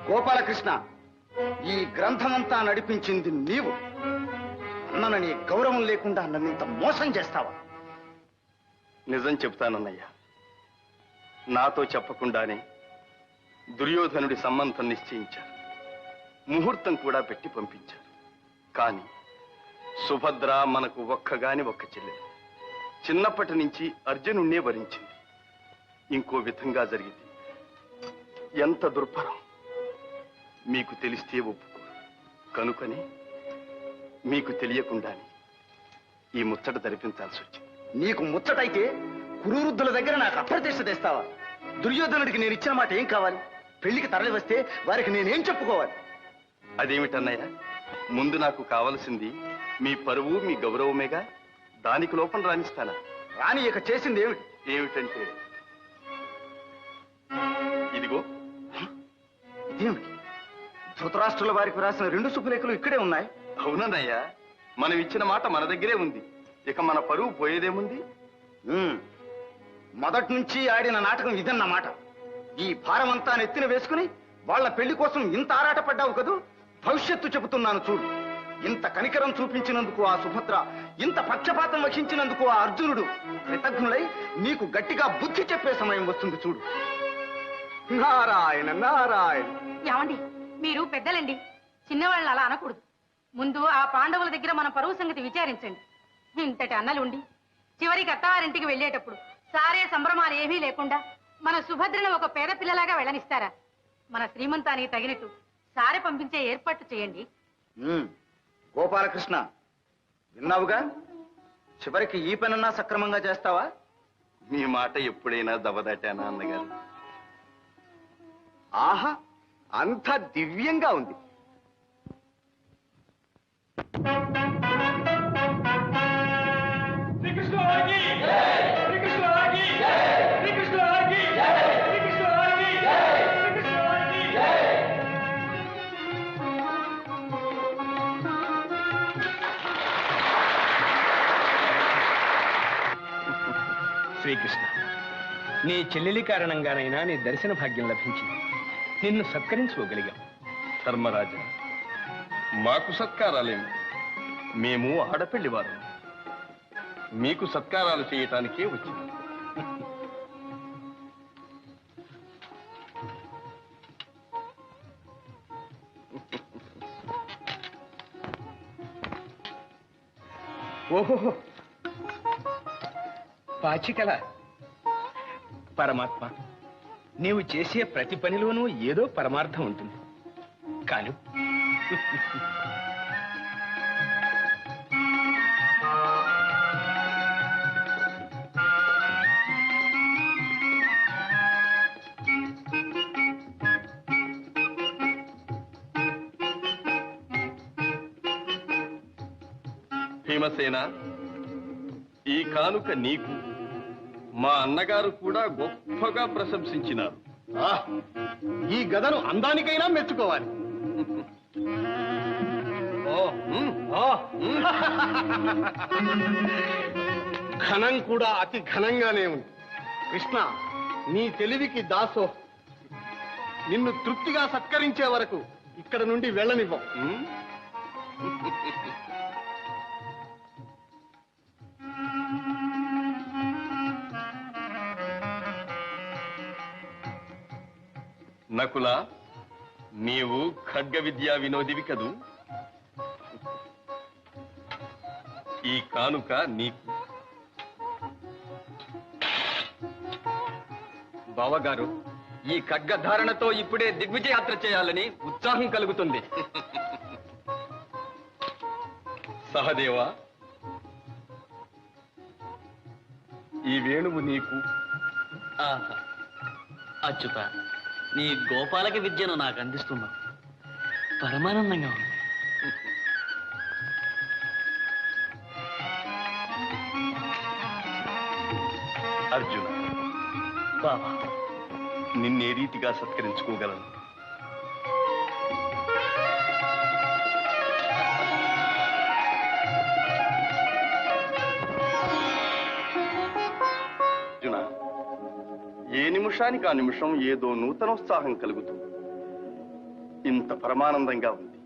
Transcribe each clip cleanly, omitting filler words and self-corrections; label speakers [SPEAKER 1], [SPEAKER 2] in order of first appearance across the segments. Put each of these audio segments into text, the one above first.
[SPEAKER 1] గోపాలకృష్ణ, ఈ గ్రంథమంతా నడిపించింది నీవు. అన్నని గౌరవం లేకుండా నన్నింత మోసం చేస్తావా?
[SPEAKER 2] నిజం చెప్తానన్నయ్యా. నాతో చెప్పకుండానే దుర్యోధనుడి సంబంధం నిశ్చయించారు. ముహూర్తం కూడా పెట్టి పంపించారు. కానీ సుభద్ర మనకు ఒక్కగాని ఒక్క చెల్లెలు. చిన్నప్పటి నుంచి అర్జునుణ్ణే వరించింది. ఇంకో విధంగా జరిగింది. ఎంత దుర్భరం! మీకు తెలిస్తే ఒప్పుకోరు. కనుకనే మీకు తెలియకుండానే ఈ ముచ్చట జరిపించాల్సి వచ్చింది.
[SPEAKER 1] నీకు ముచ్చటైతే కురువృద్ధుల దగ్గర నాకు అప్రతిష్ట తెస్తావా? దుర్యోధనుడికి నేను ఇచ్చిన మాట ఏం కావాలి? పెళ్లికి తరలి వస్తే వారికి నేనేం చెప్పుకోవాలి?
[SPEAKER 2] అదేమిటన్నయ్య, ముందు నాకు కావలసింది మీ పరువు, మీ గౌరవమేగా. దానికి లోపం రాణిస్తానా?
[SPEAKER 1] రాణి ఇక చేసింది ఏమిటి?
[SPEAKER 2] ఏమిటంటే ఇదిగో.
[SPEAKER 1] ఇదేమిటి? ధృతరాష్ట్రుల వారికి రాసిన 2 శుభలేఖలు ఇక్కడే ఉన్నాయి.
[SPEAKER 2] అవునన్నయ్యా, మనం ఇచ్చిన మాట మన దగ్గరే ఉంది. ఇక మన పరువు పోయేదేముంది?
[SPEAKER 1] మొదటి నుంచి ఆడిన నాటకం ఇదన్నమాట. ఈ భారమంతా నెత్తిన వేసుకుని వాళ్ళ పెళ్లి కోసం ఇంత ఆరాటపడ్డావు కదూ. భవిష్యత్తు చెబుతున్నాను చూడు. ఇంత కనికరం చూపించినందుకు ఆ సుభద్ర, ఇంత పక్షపాతం వహించినందుకు ఆ అర్జునుడు కృతజ్ఞులై నీకు గట్టిగా బుద్ధి చెప్పే సమయం వస్తుంది చూడు. నారాయణ నారాయణ.
[SPEAKER 3] ఏమండి, మీరు పెద్దలండి, చిన్నవాళ్ళని అలా అనకూడదు. ముందు ఆ పాండవుల దగ్గర మన పరువు సంగతి విచారించండి. ఇంతటి అన్నలుండి చివరికి అత్తవారింటికి వెళ్ళేటప్పుడు సారే సంభ్రమాలు ఏమీ లేకుండా మన సుభద్రను ఒక పేద పిల్లలాగా వెళ్ళనిస్తారా? మన శ్రీమంతానికి తగినట్టు సారే పంపించే ఏర్పాట్లు చేయండి.
[SPEAKER 1] గోపాలకృష్ణ, విన్నావుగా? చివరికి ఈ పనన్నా సక్రమంగా చేస్తావా?
[SPEAKER 2] మీ మాట ఎప్పుడైనా దవదాటానా అన్నగారు?
[SPEAKER 1] ఆహా, అంత దివ్యంగా ఉంది.
[SPEAKER 4] శ్రీకృష్ణ, నీ చెల్లెలి కారణంగానైనా నీ దర్శన భాగ్యం లభించింది. నిన్ను సత్కరించుకోగలిగాం.
[SPEAKER 2] ధర్మరాజా, మాకు సత్కారాలేమి? మేము ఆడపెళ్లివారు. మీకు సత్కారాలు చేయటానికే వచ్చింది.
[SPEAKER 4] ఓహో, పాచికల పరమాత్మ, నీవు చేసే ప్రతి పనిలోనూ ఏదో పరమార్థం ఉంటుంది. కాను
[SPEAKER 2] భీమసేన, ఈ కానుక నీకు మా అన్నగారు కూడా గొప్పగా ప్రశంసించినారు.
[SPEAKER 1] ఈ గదను అందానికైనా మెచ్చుకోవాలి. ఘనం కూడా అతి ఘనంగానే ఉంది. కృష్ణ, నీ తెలివికి దాసో. నిన్ను తృప్తిగా సత్కరించే వరకు ఇక్కడ నుండి వెళ్ళనివ్వం.
[SPEAKER 2] నకుల, నీవు ఖడ్గ విద్యా వినోదివి కదూ. ఈ కానుక నీకు.
[SPEAKER 5] బావగారు, ఈ ఖడ్గధారణతో ఇప్పుడే దిగ్విజయాత్ర చేయాలని ఉత్సాహం కలుగుతుంది.
[SPEAKER 2] సహదేవా, ఈ వేణువు నీకు.
[SPEAKER 6] ఆహా, అచ్యుత, నీ గోపాలక విద్యను నాకు అందిస్తున్నావు. పరమానందంగా ఉంది.
[SPEAKER 2] అర్జున,
[SPEAKER 6] బాబా,
[SPEAKER 2] నిన్నే రీతిగా సత్కరించుకోగలను? అర్జున, ఏ నిమిషానికి ఆ నిమిషం ఏదో నూతనోత్సాహం కలుగుతుంది. ఇంత పరమానందంగా ఉంది.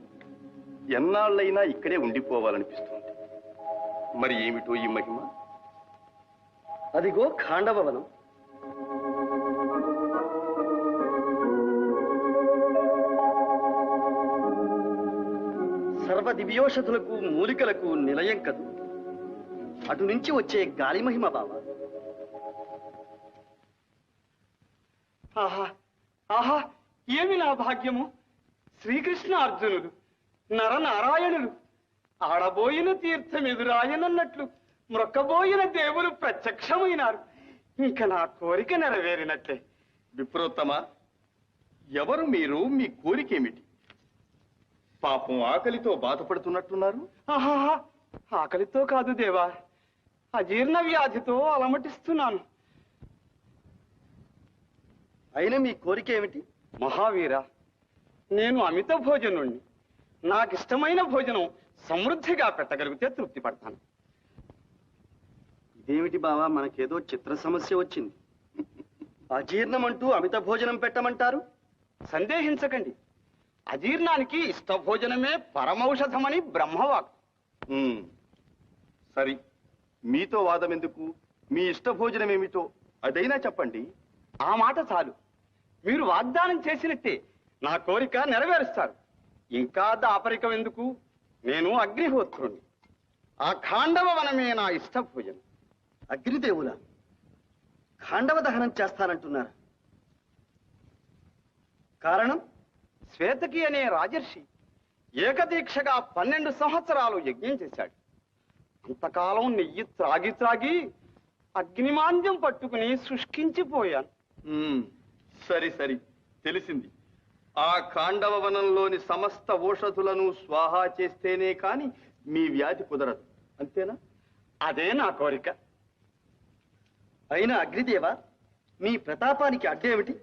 [SPEAKER 2] ఎన్నాళ్ళైనా ఇక్కడే ఉండిపోవాలనిపిస్తుంది. మరి ఏమిటో ఈ మహిమ?
[SPEAKER 7] అదిగో ఖాండవవనం. సర్వ దివ్యోషధులకు మూలికలకు నిలయం కదు. అటు నుంచి వచ్చే గాలి మహిమ బావ.
[SPEAKER 8] ఆహా ఆహా, ఏమి నా భాగ్యము! శ్రీకృష్ణ అర్జునులు నరనారాయణులు ఆడబోయిన తీర్థం ఎదురాయనన్నట్లు మ్రొక్కబోయిన దేవులు ప్రత్యక్షమైనారు. ఇంక నా కోరిక నెరవేరినట్లే.
[SPEAKER 2] విప్రోత్తమ, ఎవరు మీరు? మీ కోరికేమిటి? పాపం ఆకలితో బాధపడుతున్నట్టున్నారు.
[SPEAKER 8] ఆహా, ఆకలితో కాదు దేవా, అజీర్ణ వ్యాధితో అలమటిస్తున్నాను.
[SPEAKER 7] అయినా మీ కోరిక ఏమిటి?
[SPEAKER 8] మహావీర, నేను అమిత భోజనుణ్ణి. నాకిష్టమైన భోజనం సమృద్ధిగా పెట్టగలిగితే తృప్తి పడతాను.
[SPEAKER 7] ఇదేమిటి బావా, మనకేదో చిత్ర సమస్య వచ్చింది. అజీర్ణం అంటూ అమిత భోజనం పెట్టమంటారు?
[SPEAKER 8] సందేహించకండి, అజీర్ణానికి ఇష్ట భోజనమే పరమౌషధమని బ్రహ్మవాక్.
[SPEAKER 2] సరి, మీతో వాదం ఎందుకు? మీ ఇష్ట భోజనం ఏమిటో అదైనా చెప్పండి.
[SPEAKER 8] ఆ మాట చాలు. మీరు వాగ్దానం చేసినట్టే నా కోరిక నెరవేరుస్తారు. ఇంకా దాపరికం ఎందుకు? నేను అగ్నిహోత్రుణ్ణి. ఆ ఖాండవ వనమే నా ఇష్ట భోజనం.
[SPEAKER 7] అగ్నిదేవుల ఖాండవ దహనం చేస్తానంటున్నారు. కారణం?
[SPEAKER 8] శ్వేతకి అనే రాజర్షి ఏకదీక్షగా 12 సంవత్సరాలు యజ్ఞం చేశాడు. అంతకాలం నెయ్యి త్రాగి త్రాగి అగ్నిమాంద్యం పట్టుకుని శుష్కించిపోయాను.
[SPEAKER 2] సరి సరి, తెలిసింది. ఆ ఖాండవ వనంలోని సమస్త ఓషధులను స్వాహా చేస్తేనే కాని మీ వ్యాధి కుదరదు, అంతేనా?
[SPEAKER 8] అదే నా కోరిక.
[SPEAKER 7] అయినా అగ్నిదేవ, మీ ప్రతాపానికి అడ్డేమిటి?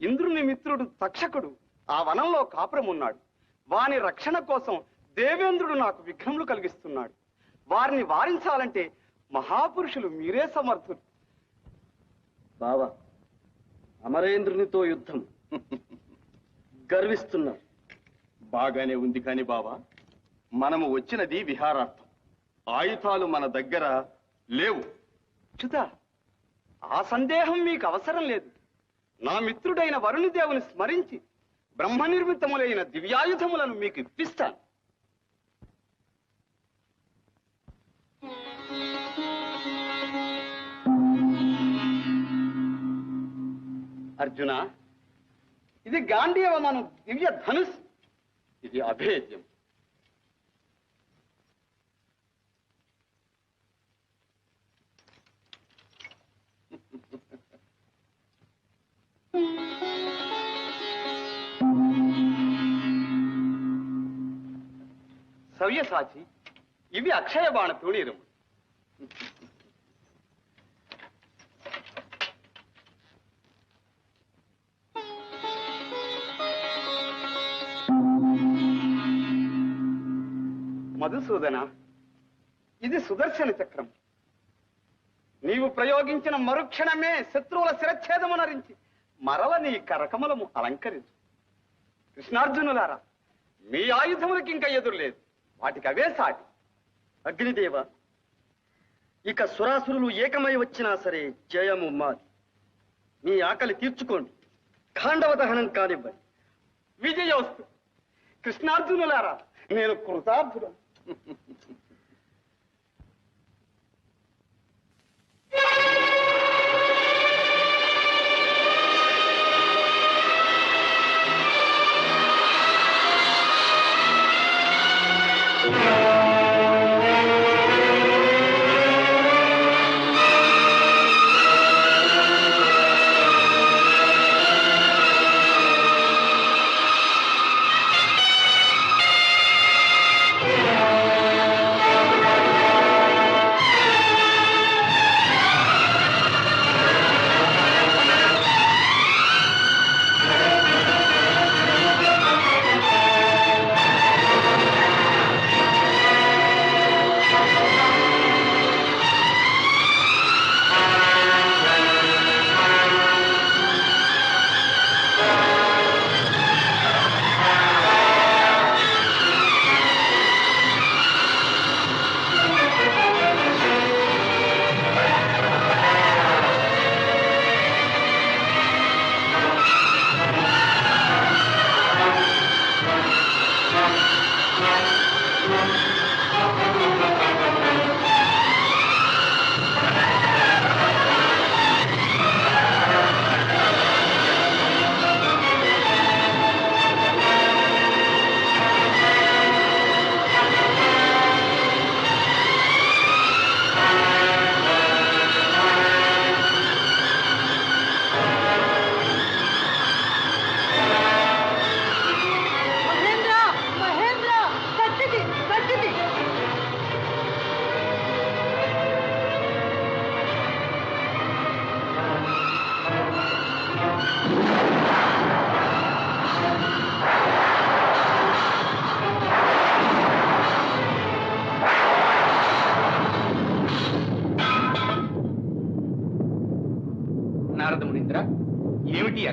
[SPEAKER 8] ఇంద్రుని మిత్రుడు తక్షకుడు ఆ వనంలో కాపురం ఉన్నాడు. వాని రక్షణ కోసం దేవేంద్రుడు నాకు విఘ్నములు కలిగిస్తున్నాడు. వారిని వారించాలంటే మహాపురుషులు మీరే సమర్థులు.
[SPEAKER 7] బావా, అమరేంద్రునితో యుద్ధం గర్విస్తున్నారు.
[SPEAKER 2] బాగానే ఉంది కాని బావా, మనము వచ్చినది విహారార్థం. ఆయుధాలు మన దగ్గర లేవు.
[SPEAKER 8] చ్యుత, ఆ సందేహం మీకు అవసరం లేదు. నా మిత్రుడైన వరుణి దేవుని స్మరించి బ్రహ్మ నిర్మితములైన దివ్యాయుధములను మీకు ఇప్పిస్తాను. అర్జున, ఇది గాంధీవమను దివ్య ధనుస్. ఇది అభేద్యం. సవ్యసాచి, ఇవి అక్షయ బాణ తూణీరము. మధుసూదన, ఇది సుదర్శన చక్రం. నీవు ప్రయోగించిన మరుక్షణమే శత్రువుల శిరచ్ఛేదమునరించి మరల నీ కరకమలము అలంకరించు. కృష్ణార్జునులారా, మీ ఆయుధములకి ఇంకా ఎదురు లేదు. వాటికి అవే సాటి.
[SPEAKER 7] అగ్నిదేవ, ఇక సురాసురులు ఏకమై వచ్చినా సరే జయము మాది. మీ ఆకలి తీర్చుకోండి, ఖాండవ దహనం కానివ్వండి.
[SPEAKER 8] విజయోస్తు. కృష్ణార్జునులారా, నేను కృతార్థుడు.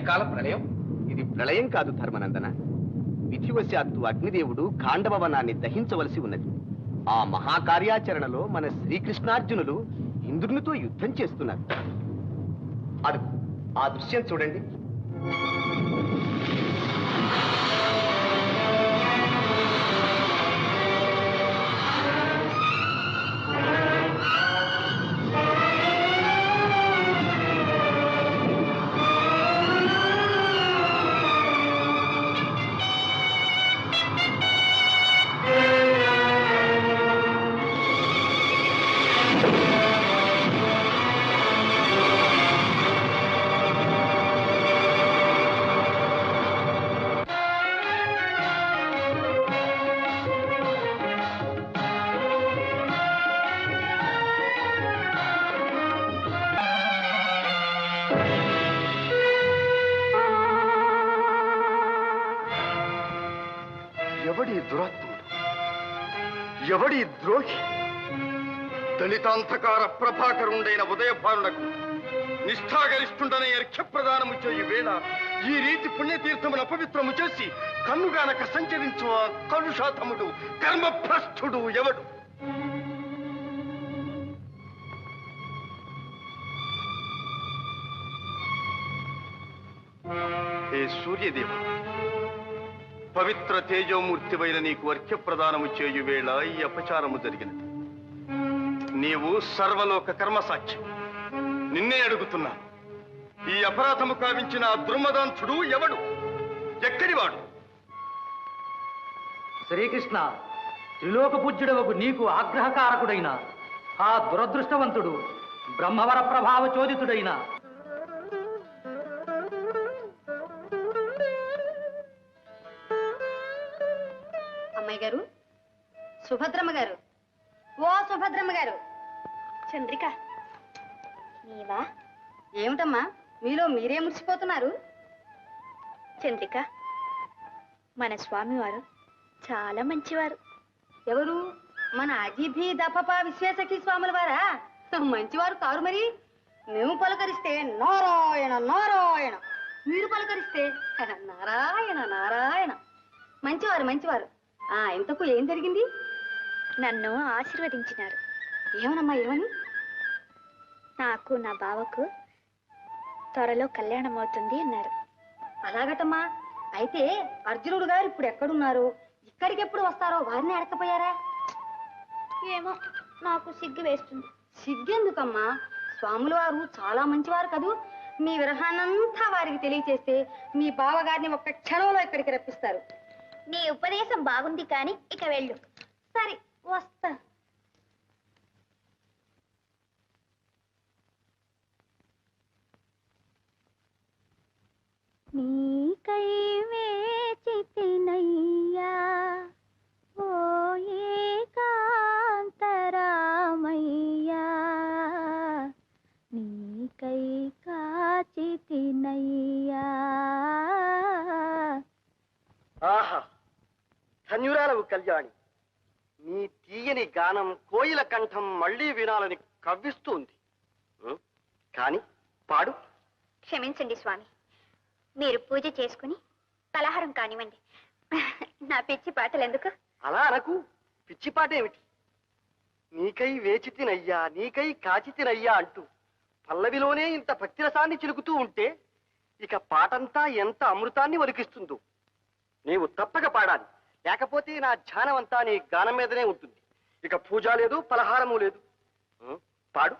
[SPEAKER 4] ప్రళయకాల ప్రళయం.
[SPEAKER 9] ఇది ప్రళయం కాదు ధర్మనందన. విధివశాత్తు అగ్నిదేవుడు ఖాండవనాన్ని దహించవలసి ఉన్నది. ఆ మహాకార్యాచరణలో మన శ్రీకృష్ణార్జునులు ఇంద్రునితో యుద్ధం చేస్తున్నారు. అది ఆ దృశ్యం చూడండి.
[SPEAKER 2] ఎవడి దురాత్ముడు, ఎవడి ద్రోహి? దళితాంతకార ప్రభాకరుండైన ఉదయభానులకు నిష్ఠాగరిష్ఠుండనే అర్ఘ్యప్రదానము చేయు వేళ ఈ రీతి పుణ్యతీర్థమును అపవిత్రము చేసి కన్నుగానక సంచరించు ఆ కలుషాతముడు కర్మభ్రష్టుడు ఎవడు? హే సూర్యదేవ, పవిత్ర తేజోమూర్తివైన నీకు అర్ఘ్యప్రదానము చేయు వేళ ఈ అపచారము జరిగినది. నీవు సర్వలోక కర్మసాక్షి. నిన్నే అడుగుతున్నాను, ఈ అపరాధము కావించిన ఆ దుర్మదాంతుడు ఎవడు? ఎక్కడివాడు?
[SPEAKER 10] శ్రీకృష్ణ, త్రిలోక పూజ్యుడవకు నీకు ఆగ్రహకారకుడైన ఆ దురదృష్టవంతుడు బ్రహ్మవర ప్రభావ చోదితుడైన
[SPEAKER 3] అమ్మాయి గారు, సుభద్రమ్మ గారు, ఓ సుభద్రమ్మ గారు.
[SPEAKER 11] చంద్రిక, నీవా?
[SPEAKER 3] ఏమిటమ్మా మీలో మీరే మురిసిపోతున్నారు?
[SPEAKER 11] చంద్రిక, మన స్వామివారు చాలా మంచివారు.
[SPEAKER 3] ఎవరు? మన అజిభి దపప విశ్వేశకి స్వాముల వారా? మంచివారు కారు మరి. మేము పలకరిస్తే నారాయణ నారాయణ, మీరు పలకరిస్తే నారాయణ నారాయణ. మంచివారు మంచివారు. ఇంతకు ఏం జరిగింది?
[SPEAKER 11] నన్ను ఆశీర్వదించినారు.
[SPEAKER 3] ఏమనమ్మా ఏమని?
[SPEAKER 11] నాకు నా బావకు త్వరలో కళ్యాణం అవుతుంది అన్నారు.
[SPEAKER 3] అలాగటమ్మా. అయితే అర్జునుడు గారు ఇప్పుడు ఎక్కడున్నారు, ఇక్కడికి ఎప్పుడు వస్తారో వారిని అడకపోయారా?
[SPEAKER 11] ఏమో, నాకు సిగ్గు వేస్తుంది.
[SPEAKER 3] సిగ్గెందుకమ్మా? స్వాముల వారు చాలా మంచివారు కదూ. మీ విరహాన్నంతా వారికి తెలియచేస్తే మీ బావగారిని ఒక్క క్షణంలో ఇక్కడికి రప్పిస్తారు.
[SPEAKER 11] నీ ఉపదేశం బాగుంది, కానీ ఇక వెళ్ళు.
[SPEAKER 3] సరే, వస్తా.
[SPEAKER 11] నీకై వేచితినయ్యా ఓ ఏకాంతరామయ్యా, నీకై కాచితినయ్యా.
[SPEAKER 7] ఆహా, ధన్యురాలవు కళ్యాణి. నీ తీయని గానం కోయిల కంఠం మళ్ళీ వినాలని కవ్విస్తుంది. కాని పాడు.
[SPEAKER 11] క్షమించండి స్వామి, మీరు పూజ చేసుకుని పలహారం కానివ్వండి. నా పిచ్చి పాటలు ఎందుకు?
[SPEAKER 7] అలా అనకు. పిచ్చి పాట ఏమిటి? నీకై వేచితినయ్యా, నీకై కాచితినయ్యా అంటూ పల్లవిలోనే ఇంత భక్తిరసాన్ని చిలుకుతూ ఉంటే ఇక పాటంతా ఎంత అమృతాన్ని ఒలికిస్తుందో. నీవు తప్పక పాడాలి, లేకపోతే నా ధ్యానం అంతా నీ గానం మీదనే ఉంటుంది. ఇక పూజ లేదు, పలహారము లేదు. పాడు.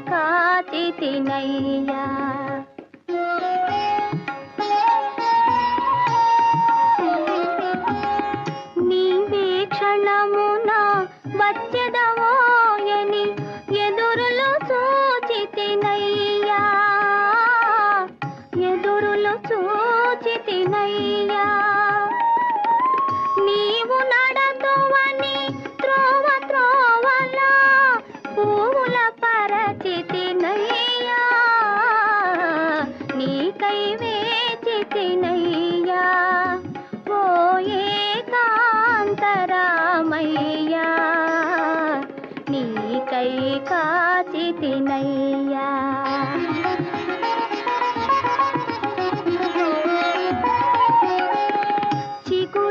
[SPEAKER 11] కాచితినయ్యా. నీవే క్షణమున వచ్చెదవోయని ఎదురులో సూచితినయ్యా.
[SPEAKER 12] మేలు చూచితినయ్యా నీవు నడతువని త్రోవ త్రోవలా పూల పరచితినయ్యా నీకై వేచితినయ్యా ఓ ఏకాంతరామయ్యా నీకై కాచితినయ్యా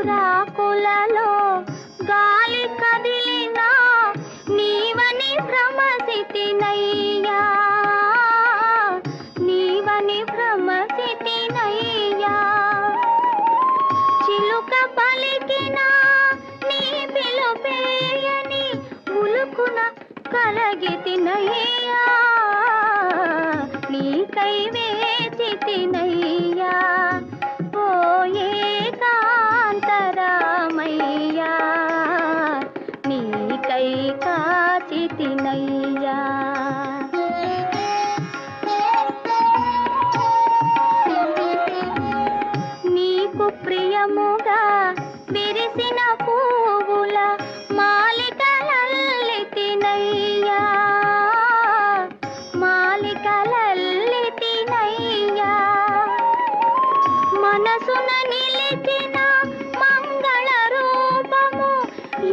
[SPEAKER 12] చిగురాకులలో గాలి కదిలినా నీవని భ్రమసితినయ్యా నీవని భ్రమసితినయ్యా చిలుక పలికినా నీ పిలుపేయని ఉలుకున కలగితినయ్యా నీకై వేచితినయ్యా ఓ ఏకాంతరామయ్యా నీకై కాచితినయ్యా నీకు ప్రియముగా విరిసిన పువ్వుల మాలికలల్లితినయ్యా మాలికలల్లితినయ్యా మనసున నిలిచిన మంగళ రూపము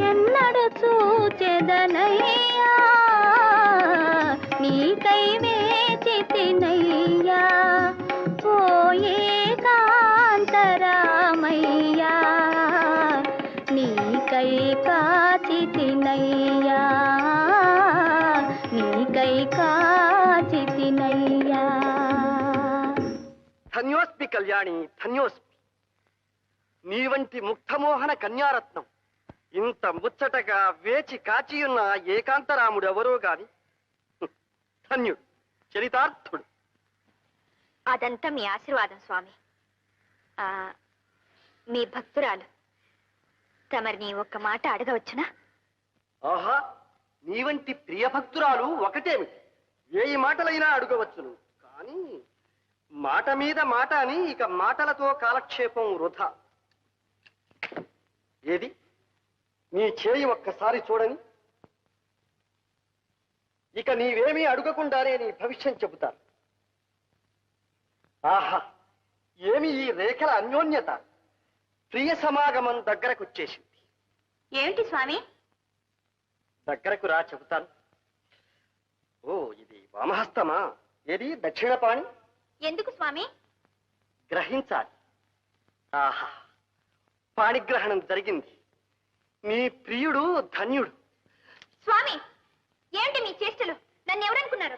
[SPEAKER 12] ఎన్నడు చూచెదనయ్యా నీకై వేచితినయ్యా ఓ ఏకాంతరామయ్యా నీకై కాచితినయ్యా నీకై కాచితినయ్యా
[SPEAKER 7] ధన్యోస్మి కళ్యాణి ధన్యోస్మి నీ వంటి ముగ్ధమోహన కన్యారత్నం ఇంత ముచ్చటగా వేచి కాచియున్న ఏకాంతరాముడెవరో గాని ధన్యుడు చరితార్థుడు
[SPEAKER 11] అదంతా మీ ఆశీర్వాదం స్వామి మీ భక్తురాలు తమరిని ఒక్క మాట అడగవచ్చునా
[SPEAKER 7] ఆహా నీ వంటి ప్రియ భక్తురాలు ఒకటేమిటి 1000 మాటలైనా అడగవచ్చును కానీ మాట మీద మాట అని ఇక మాటలతో కాలక్షేపం వృధా ఏది నీ చేయి ఒక్కసారి చూడని ఇక నీవేమీ అడగకుండానే నీ భవిష్యం చెబుతాను ఆహా ఏమి ఈ రేఖల అన్యోన్యత ప్రియ సమాగమం దగ్గరకొచ్చేసింది
[SPEAKER 11] ఏమిటి స్వామి
[SPEAKER 7] దగ్గరకు రా చెబుతాను ఓ ఇది వామహస్తమా ఏది దక్షిణపాణి
[SPEAKER 11] ఎందుకు స్వామి
[SPEAKER 7] గ్రహించాలి ఆహా పాణిగ్రహణం జరిగింది నీ ప్రియుడు ధన్యుడు
[SPEAKER 11] స్వామి ఏంటి మీ చేష్టలు నన్ను ఎవరనుకున్నారు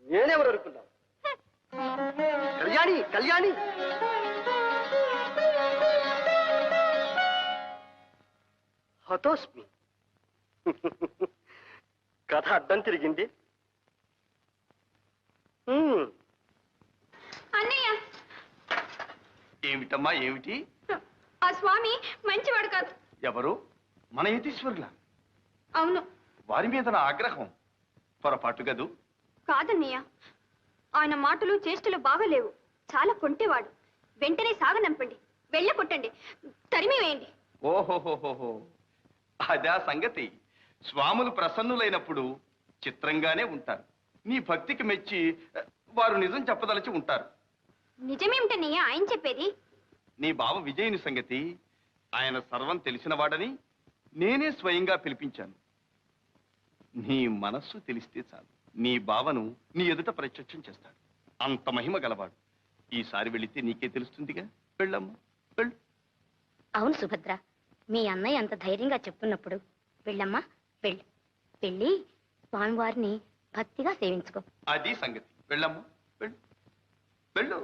[SPEAKER 7] నేనెవరు అనుకున్నావు కళ్యాణి కళ్యాణి హతోస్మి కథ అడ్డం తిరిగింది
[SPEAKER 11] అన్నయ్య
[SPEAKER 2] ఏమిటమ్మా ఏమిటి
[SPEAKER 11] ఆ స్వామి మంచివాడు కాదు
[SPEAKER 2] ఎవరు మన యతీశ్వరుల
[SPEAKER 11] అవును
[SPEAKER 2] వారి మీద నా ఆగ్రహం పొరపాటు గదు
[SPEAKER 11] కాదన్నయ్య ఆయన మాటలు చేష్టలు బాగలేవు చాలా కొంటేవాడు వెంటనే సాగనంపండి వెళ్ళ కొట్టండి తరిమి వేయండి
[SPEAKER 2] ఓహోహోహోహో అదా సంగతి స్వాములు ప్రసన్నులైనప్పుడు చిత్రంగానే ఉంటారు నీ భక్తికి మెచ్చి వారు నిజం చెప్పదలిచి ఉంటారు
[SPEAKER 11] నిజమేమిటన్నయ్య ఆయన చెప్పేది
[SPEAKER 2] నీ బావ విజయుని సంగతి ఆయన సర్వం తెలిసినవాడని నేనే స్వయంగా పిలిపించాను నీ మనస్సు తెలిస్తే చాలు నీ బావను నీ ఎదుట ప్రత్యక్షం చేస్తాడు అంత మహిమ గలవాడు ఈసారి వెళితే నీకే తెలుస్తుందిగా వెళ్ళమ్మా వెళ్ళు
[SPEAKER 12] అవును సుభద్ర మీ అన్నయ్య అంత ధైర్యంగా చెప్తున్నప్పుడు వెళ్ళమ్మా వెళ్ళు వెళ్ళి స్వామివారిని భక్తిగా సేవించుకో
[SPEAKER 2] అది సంగతి వెళ్ళమ్మా వెళ్ళు వెళ్ళు